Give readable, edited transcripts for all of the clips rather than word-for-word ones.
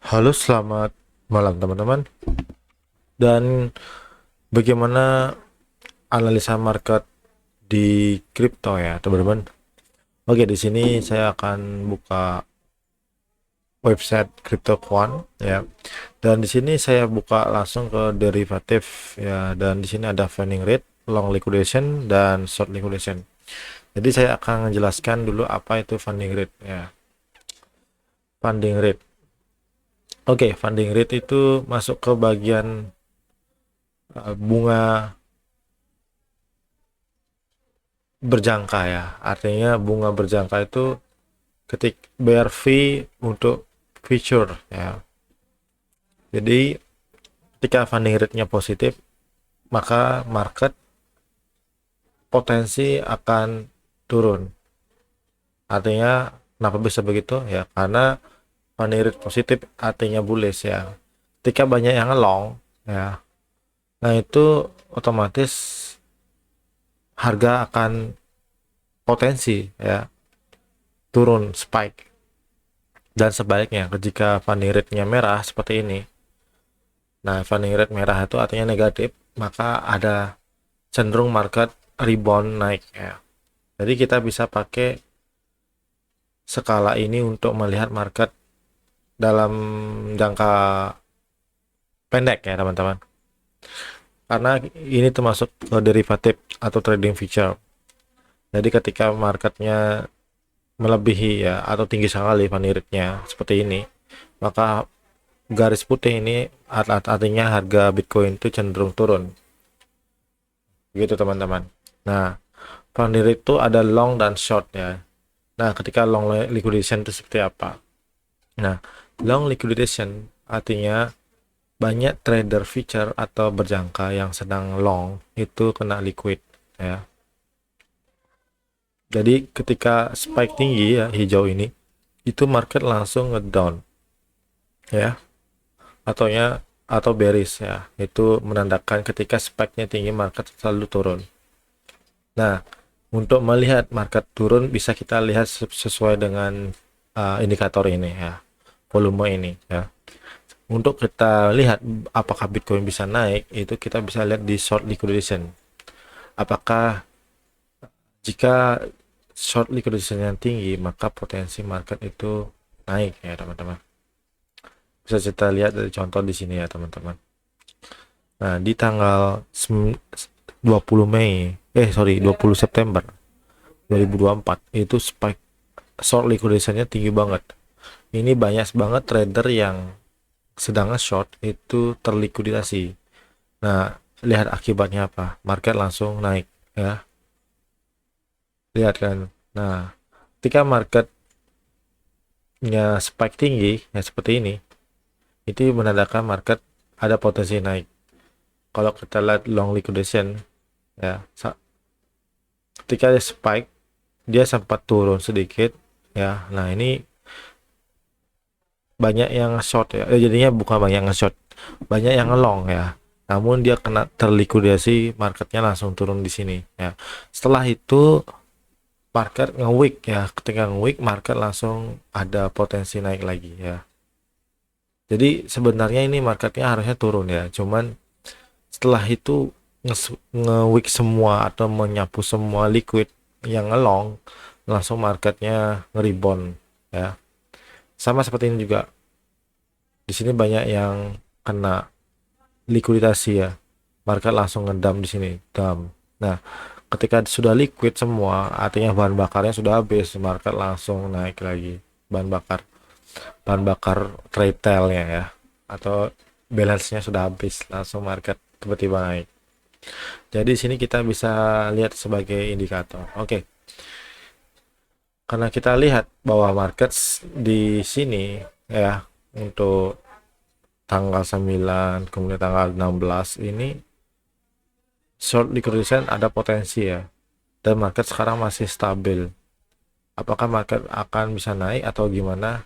Halo, selamat malam teman-teman. Dan bagaimana analisa market di kripto ya, teman-teman? Oke, di sini saya akan buka website CryptoQuant ya. Dan di sini saya buka langsung ke derivatif ya, dan di sini ada funding rate, long liquidation dan short liquidation. Jadi saya akan menjelaskan dulu apa itu funding rate ya. Funding rate. Oke, funding rate itu masuk ke bagian bunga berjangka ya. Artinya bunga berjangka itu bayar fee untuk future ya. Jadi ketika funding rate-nya positif, maka market potensi akan turun. Artinya kenapa bisa begitu ya? Karena funding rate positif artinya bullish ya. Ketika banyak yang long ya, nah itu otomatis harga akan potensi ya turun spike. Dan sebaliknya ketika funding rate-nya merah seperti ini, nah funding rate merah itu artinya negatif, maka ada cenderung market rebound naik ya. Jadi kita bisa pakai skala ini untuk melihat market dalam jangka pendek ya teman-teman. Karena ini termasuk derivatif atau trading future. Jadi ketika marketnya melebihi ya atau tinggi sekali funding rate-nya seperti ini, maka garis putih ini artinya harga Bitcoin itu cenderung turun. Gitu teman-teman. Nah, funding rate itu ada long dan short ya. Nah, ketika long liquidation itu seperti apa? Nah, long liquidation artinya banyak trader future atau berjangka yang sedang long itu kena liquid ya. Jadi ketika spike tinggi ya hijau ini, itu market langsung ngedown ya. Atau bearish ya. Itu menandakan ketika spike-nya tinggi market selalu turun. Nah, untuk melihat market turun bisa kita lihat sesuai dengan indikator ini ya, volume ini ya. Untuk kita lihat apakah Bitcoin bisa naik, itu kita bisa lihat di short liquidation. Apakah jika short liquidation yang tinggi, maka potensi market itu naik ya teman-teman. Bisa kita lihat dari contoh di sini ya teman-teman. Nah, di tanggal 20 Mei, 20 September 2024 itu spike short liquidation-nya tinggi banget. Ini banyak banget trader yang sedang short itu terlikuidasi. Nah, lihat akibatnya apa? Market langsung naik ya. Lihat kan. Nah, ketika marketnya spike tinggi ya seperti ini, itu menandakan market ada potensi naik. Kalau kita lihat long liquidation ya, ketika dia spike dia sempat turun sedikit ya. Nah, ini banyak yang short ya. Jadinya bukan banyak yang short, banyak yang long ya. Namun dia kena terlikuidasi, marketnya langsung turun di sini ya. Setelah itu market nge-weak ya. Ketika nge-weak market langsung ada potensi naik lagi ya. Jadi sebenarnya ini marketnya harusnya turun ya. Cuman setelah itu nge-weak semua atau menyapu semua liquid yang nge-long, langsung marketnya nge-rebound ya. Sama seperti ini juga. Di sini banyak yang kena likuidasi ya. Market langsung ngedam di sini, dam. Nah, ketika sudah liquid semua, artinya bahan bakarnya sudah habis, market langsung naik lagi. Bahan bakar retailnya ya, atau balance-nya sudah habis, langsung market tiba-tiba naik. Jadi sini kita bisa lihat sebagai indikator. Oke. Karena kita lihat bahwa market di sini ya untuk tanggal 9 kemudian tanggal 16 ini short liquidation ada potensi ya, dan market sekarang masih stabil. Apakah market akan bisa naik atau gimana?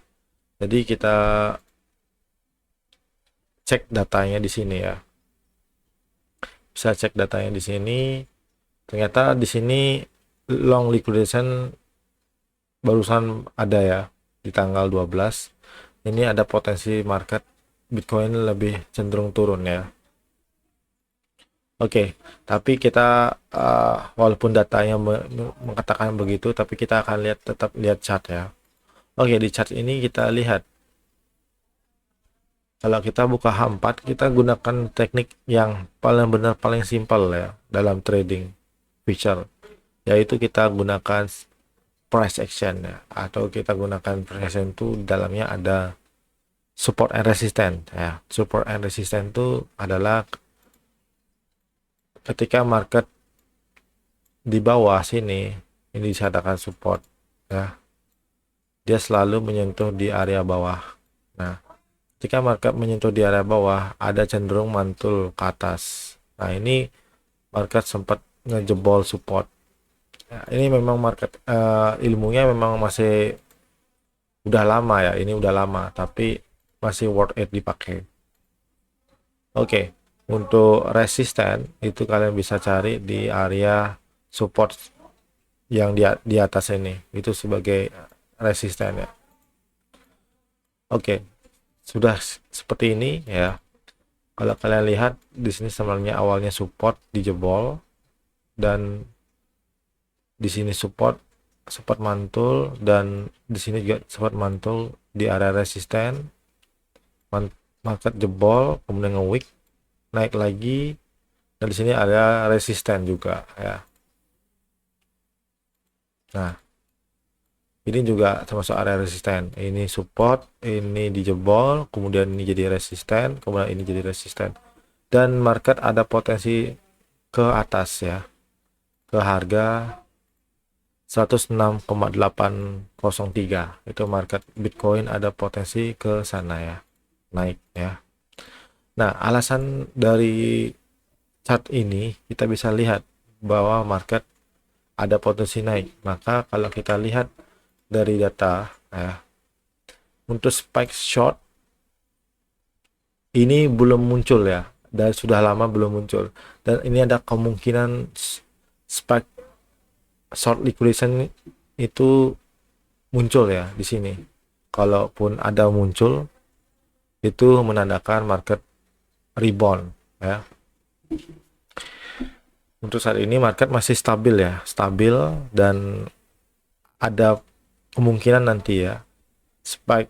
Jadi kita cek datanya di sini ya. Bisa cek datanya di sini. Ternyata di sini long liquidation barusan ada ya di tanggal 12. ini ada potensi market Bitcoin lebih cenderung turun ya. Oke, tapi kita walaupun datanya mengatakan begitu, tapi kita akan tetap lihat chart ya. Oke, di chart ini kita lihat kalau kita buka H4, kita gunakan teknik yang paling simpel ya dalam trading future, yaitu kita gunakan price action ya, atau kita gunakan price action itu dalamnya ada support and resistance ya. Support and resistance itu adalah ketika market di bawah sini ini disatakan support ya, dia selalu menyentuh di area bawah. Nah, ketika market menyentuh di area bawah, ada cenderung mantul ke atas. Nah, ini market sempat ngejebol support. Ya, ini memang market ilmunya memang masih udah lama ya, ini udah lama, tapi masih worth it dipakai. Oke, untuk resisten itu kalian bisa cari di area support yang di atas ini, itu sebagai resisten ya. Oke, sudah seperti ini ya. Kalau kalian lihat di sini sebenarnya awalnya support dijebol dan di sini support mantul, dan di sini juga support mantul di area resisten. Market jebol, kemudian nge-wick, naik lagi, dan di sini ada resisten juga ya. Nah, ini juga termasuk area resisten. Ini support, ini dijebol, kemudian ini jadi resisten, kemudian ini jadi resisten. Dan market ada potensi ke atas ya, ke harga 106,803. Itu market Bitcoin ada potensi ke sana ya, naik ya. Nah, alasan dari chart ini kita bisa lihat bahwa market ada potensi naik. Maka kalau kita lihat dari data ya, untuk spike short ini belum muncul ya, dan sudah lama belum muncul, dan ini ada kemungkinan spike short liquidation itu muncul ya di sini. Kalaupun ada muncul, itu menandakan market rebound ya. Untuk saat ini market masih stabil ya, stabil, dan ada kemungkinan nanti ya spike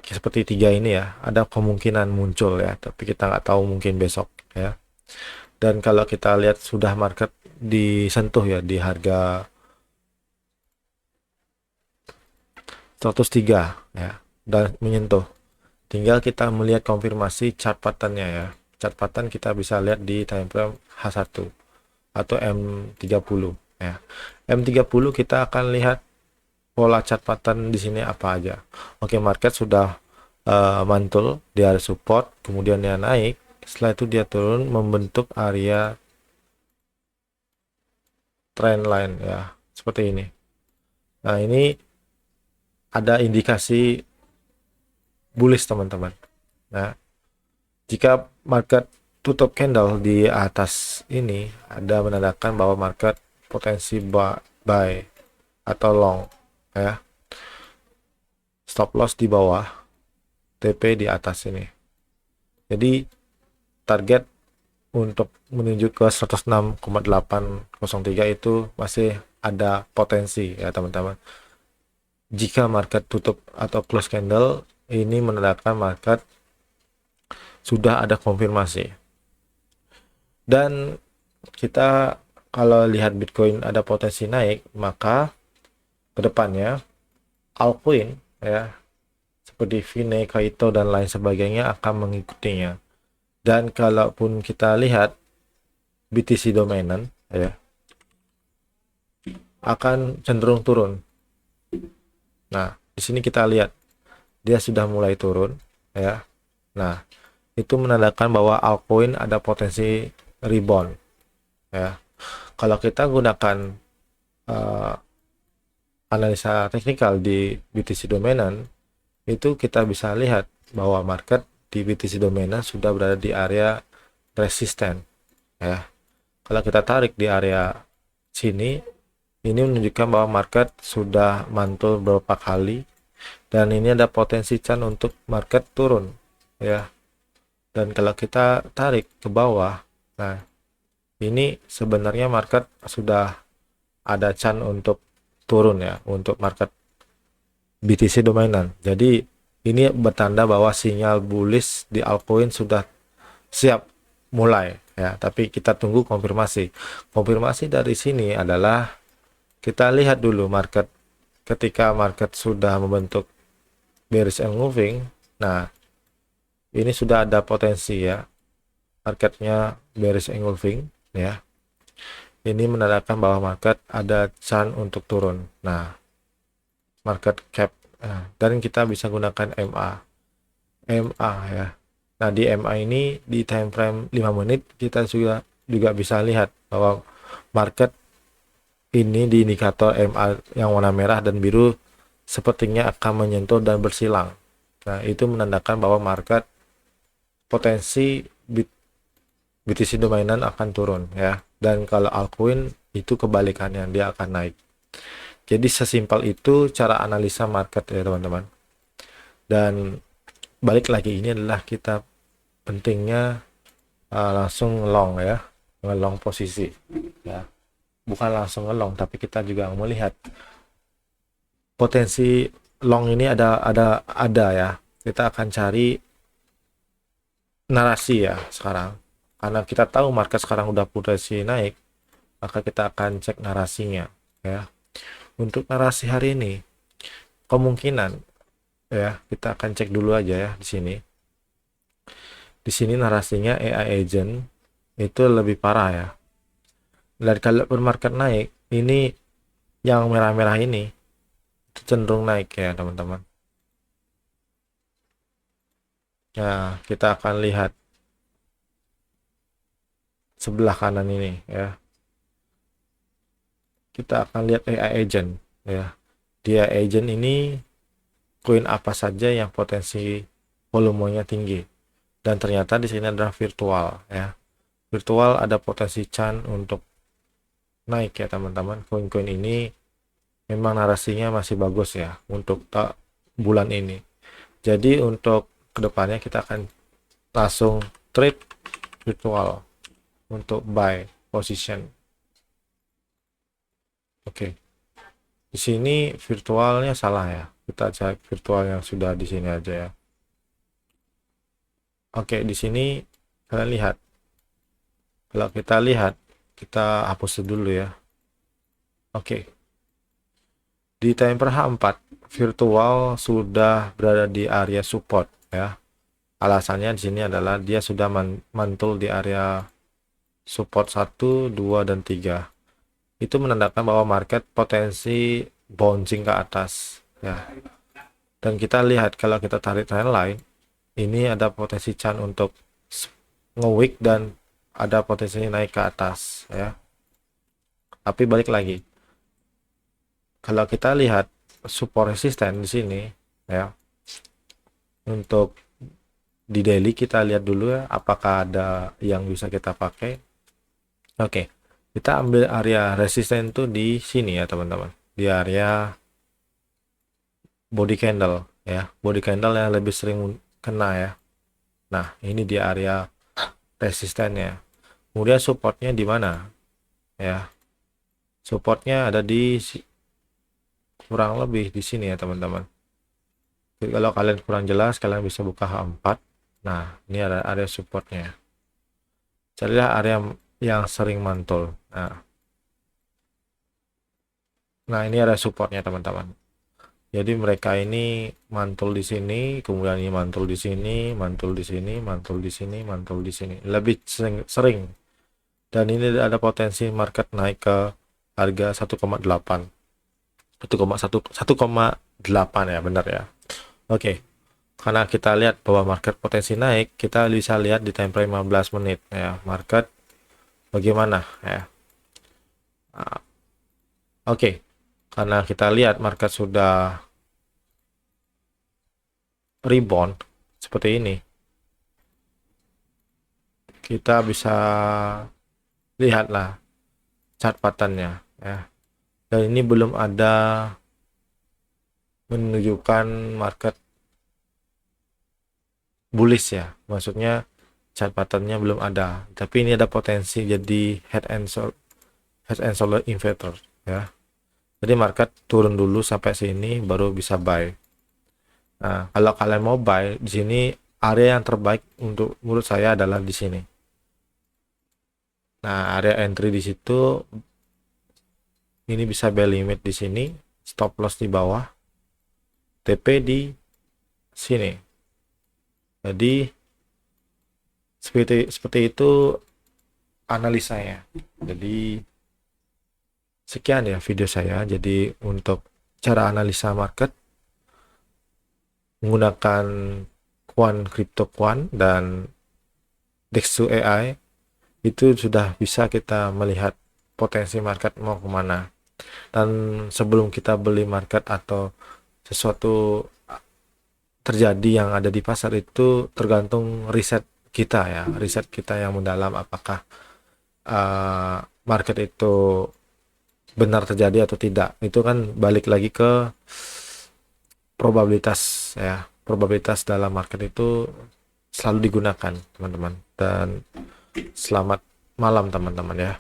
seperti 3 ini ya, ada kemungkinan muncul ya, tapi kita nggak tahu, mungkin besok ya. Dan kalau kita lihat sudah market disentuh ya di harga 103 ya, dan menyentuh. Tinggal kita melihat konfirmasi chart patternnya ya. Chart pattern kita bisa lihat di time frame H1 atau M30 ya. M30 kita akan lihat pola chart pattern di sini apa aja. Oke, market sudah mantul di area support, kemudian dia naik, setelah itu dia turun membentuk area trend line ya, seperti ini. Nah, ini ada indikasi bullish teman-teman. Nah, jika market tutup candle di atas ini, ada menandakan bahwa market potensi buy atau long ya. Stop loss di bawah, TP di atas ini. Jadi target untuk menuju ke 106,803 itu masih ada potensi ya teman-teman. Jika market tutup atau close candle, ini menandakan market sudah ada konfirmasi. Dan kita kalau lihat Bitcoin ada potensi naik, maka kedepannya altcoin ya seperti Vine, Kaito, dan lain sebagainya akan mengikutinya. Dan kalaupun kita lihat BTC dominan ya akan cenderung turun. Nah, di sini kita lihat dia sudah mulai turun ya. Nah, itu menandakan bahwa altcoin ada potensi rebound ya. Kalau kita gunakan analisa teknikal di BTC dominan, itu kita bisa lihat bahwa market di BTC dominan sudah berada di area resisten ya. Kalau kita tarik di area sini, ini menunjukkan bahwa market sudah mantul beberapa kali dan ini ada potensi chance untuk market turun ya. Dan kalau kita tarik ke bawah, nah ini sebenarnya market sudah ada chance untuk turun ya, untuk market BTC dominan. Jadi ini bertanda bahwa sinyal bullish di altcoin sudah siap mulai ya, tapi kita tunggu konfirmasi. Konfirmasi dari sini adalah kita lihat dulu market, ketika market sudah membentuk bearish and moving. Nah, ini sudah ada potensi ya, marketnya bearish and moving ya. Ini menandakan bahwa market ada chance untuk turun. Nah, market cap, dan kita bisa gunakan MA ya. Nah, di MA ini di time frame 5 menit kita juga bisa lihat bahwa market ini di indikator MA yang warna merah dan biru sepertinya akan menyentuh dan bersilang. Nah, itu menandakan bahwa market potensi BTC dominan akan turun ya. Dan kalau altcoin itu kebalikannya, dia akan naik. Jadi sesimpel itu cara analisa market ya teman-teman. Dan balik lagi, ini adalah kita pentingnya langsung long ya, ngelong posisi ya. Bukan langsung ngelong, tapi kita juga melihat potensi long ini ada ya. Kita akan cari narasi ya sekarang, karena kita tahu market sekarang udah potensi naik, maka kita akan cek narasinya ya. Untuk narasi hari ini kemungkinan ya, kita akan cek dulu aja ya di sini. Di sini narasinya AI agent itu lebih parah ya. Dan kalau market naik, ini yang merah-merah ini itu cenderung naik ya teman-teman. Nah, kita akan lihat sebelah kanan ini ya. Kita akan lihat AI agent ya. Dia agent ini koin apa saja yang potensi volumenya tinggi. Dan ternyata di sini adalah virtual ya. Virtual ada potensi chance untuk naik ya teman-teman. Koin-koin ini memang narasinya masih bagus ya untuk bulan ini. Jadi untuk kedepannya kita akan langsung trade virtual untuk buy position. Oke. Di sini virtualnya salah ya. Kita cek virtual yang sudah di sini aja ya. Oke, di sini kalian lihat. Kalau kita lihat, kita hapus dulu ya. Oke. Di timer H4, virtual sudah berada di area support ya. Alasannya di sini adalah dia sudah mantul di area support 1, 2 dan 3. Itu menandakan bahwa market potensi bouncing ke atas ya. Dan kita lihat kalau kita tarik trendline, ini ada potensi chance untuk nge-wick dan ada potensi naik ke atas ya. Tapi balik lagi, kalau kita lihat support resisten di sini ya, untuk di daily kita lihat dulu ya, apakah ada yang bisa kita pakai. Oke, kita ambil area resisten tuh di sini ya teman-teman, di area body candle ya, body candle yang lebih sering kena ya. Nah, ini di area resistennya. Kemudian supportnya di mana ya? Supportnya ada di kurang lebih di sini ya teman-teman. Kalau kalian kurang jelas, kalian bisa buka H4. Nah, ini ada area supportnya. Carilah area yang sering mantul. Nah, ini area supportnya teman-teman. Jadi mereka ini mantul di sini, kemudian ini mantul di sini, mantul di sini, mantul di sini, mantul di sini. Lebih sering. Dan ini ada potensi market naik ke harga 1,8. 1,8 ya, benar ya. Oke. Karena kita lihat bahwa market potensi naik, kita bisa lihat di time frame 15 menit ya, market bagaimana ya. Oke. Karena kita lihat market sudah rebound seperti ini, kita bisa lihatlah chart patternnya ya. Dan ini belum ada menunjukkan market bullish ya, maksudnya chart patternnya belum ada, tapi ini ada potensi jadi head and shoulder inverter ya. Jadi market turun dulu sampai sini baru bisa buy. Nah, kalau kalian mau buy di sini, area yang terbaik untuk menurut saya adalah di sini. Nah, area entry di situ ini bisa buy limit di sini, stop loss di bawah, TP di sini. Jadi seperti itu analisanya. Jadi sekian ya video saya. Jadi untuk cara analisa market menggunakan crypto quant dan Dexo AI itu sudah bisa kita melihat potensi market mau kemana. Dan sebelum kita beli market atau sesuatu terjadi yang ada di pasar itu tergantung riset kita ya, riset kita yang mendalam apakah market itu benar terjadi atau tidak. Itu kan balik lagi ke probabilitas ya. Probabilitas dalam market itu selalu digunakan teman-teman. Dan selamat malam teman-teman ya.